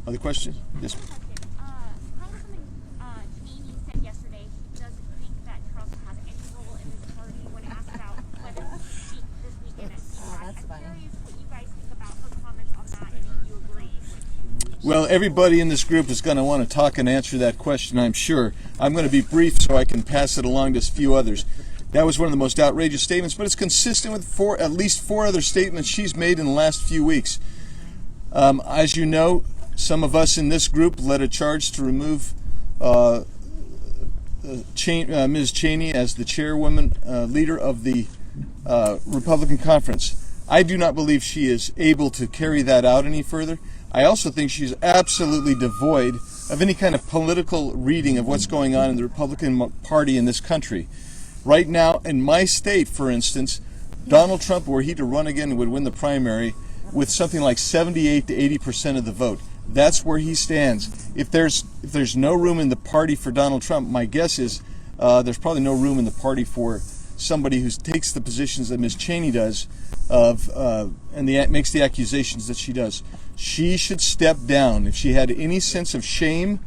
Other questions? Yes. Congresswoman Cheney said yesterday she doesn't think that Trump has any role in this party when asked about whether he should speak this weekend at CPAC. I'm curious what you guys think about her comments on that and if you agree. Well, everybody in this group is going to want to talk and answer that question, I'm sure. I'm going to be brief so I can pass it along to a few others. That was one of the most outrageous statements, but it's consistent with at least four other statements she's made in the last few weeks. As you know, some of us in this group led a charge to remove Ms. Cheney as the chairwoman, leader of the Republican conference. I do not believe she is able to carry that out any further. I also think she's absolutely devoid of any kind of political reading of what's going on in the Republican Party in this country. Right now, in my state, for instance, Donald Trump, were he to run again, would win the primary with something like 78 to 80% of the vote. That's where he stands. If there's no room in the party for Donald Trump, my guess is there's probably no room in the party for somebody who takes the positions that Ms. Cheney does makes the accusations that she does. She should step down. If she had any sense of shame,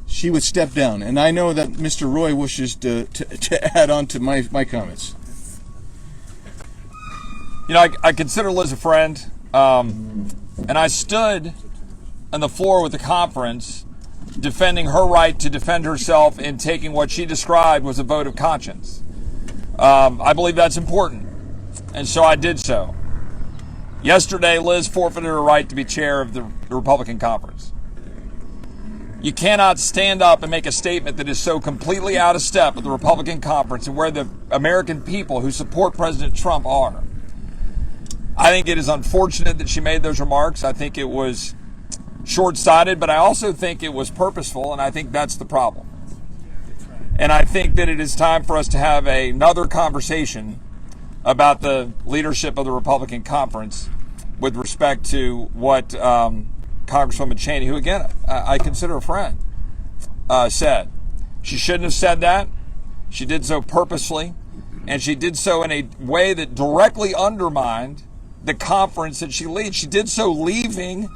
she would step down. And I know that Mr. Roy wishes to add on to my comments. You know, I consider Liz a friend, and I stood on the floor with the conference defending her right to defend herself in taking what she described was a vote of conscience. I believe that's important, and so I did so. Yesterday, Liz forfeited her right to be chair of the Republican conference. You cannot stand up and make a statement that is so completely out of step with the Republican conference and where the American people who support President Trump are. I think it is unfortunate that she made those remarks. I think it was short-sighted, but I also think it was purposeful, and I think that's the problem. And I think that it is time for us to have another conversation about the leadership of the Republican conference with respect to what Congresswoman Cheney, who again I consider a friend, said. She shouldn't have said that. She did so purposely, and she did so in a way that directly undermined the conference that she leads. She did so leaving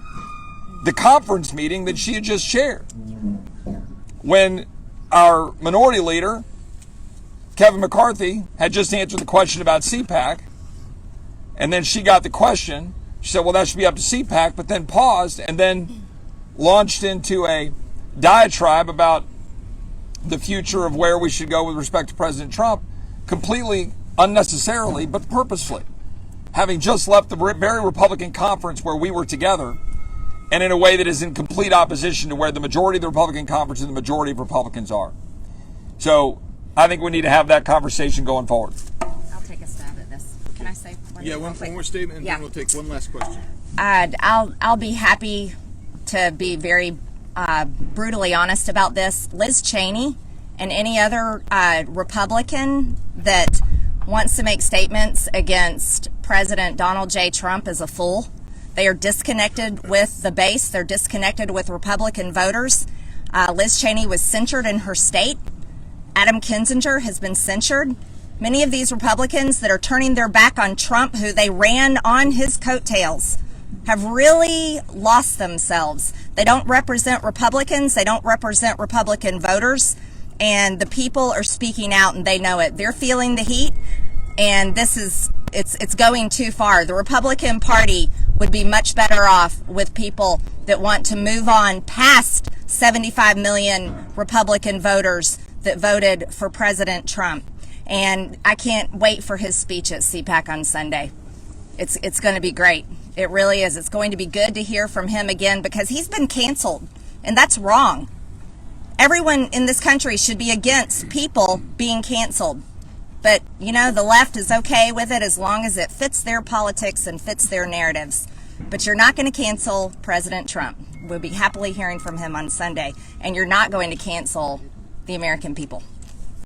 the conference meeting that she had just chaired. When our minority leader, Kevin McCarthy, had just answered the question about CPAC, and then she got the question, she said, well, that should be up to CPAC, but then paused and then launched into a diatribe about the future of where we should go with respect to President Trump, completely unnecessarily, but purposefully, having just left the very Republican conference where we were together, and in a way that is in complete opposition to where the majority of the Republican conference and the majority of Republicans are. So I think we need to have that conversation going forward. I'll take a stab at this. Can I say one? Yeah, one more statement, and then we'll take one last question. I'll be happy to be very brutally honest about this. Liz Cheney and any other Republican that wants to make statements against President Donald J. Trump is a fool. They are disconnected with the base. They're disconnected with Republican voters. Liz Cheney was censured in her state. Adam Kinzinger has been censured. Many of these Republicans that are turning their back on Trump, who they ran on his coattails, have really lost themselves. They don't represent Republicans. They don't represent Republican voters. And the people are speaking out, and they know it. They're feeling the heat, and it's going too far. The Republican Party would be much better off with people that want to move on past 75 million Republican voters that voted for President Trump. And I can't wait for his speech at CPAC on Sunday. It's going to be great. It really is. It's going to be good to hear from him again because he's been canceled, and that's wrong. Everyone in this country should be against people being canceled. But, you know, the left is okay with it as long as it fits their politics and fits their narratives. But you're not going to cancel President Trump. We'll be happily hearing from him on Sunday. And you're not going to cancel the American people.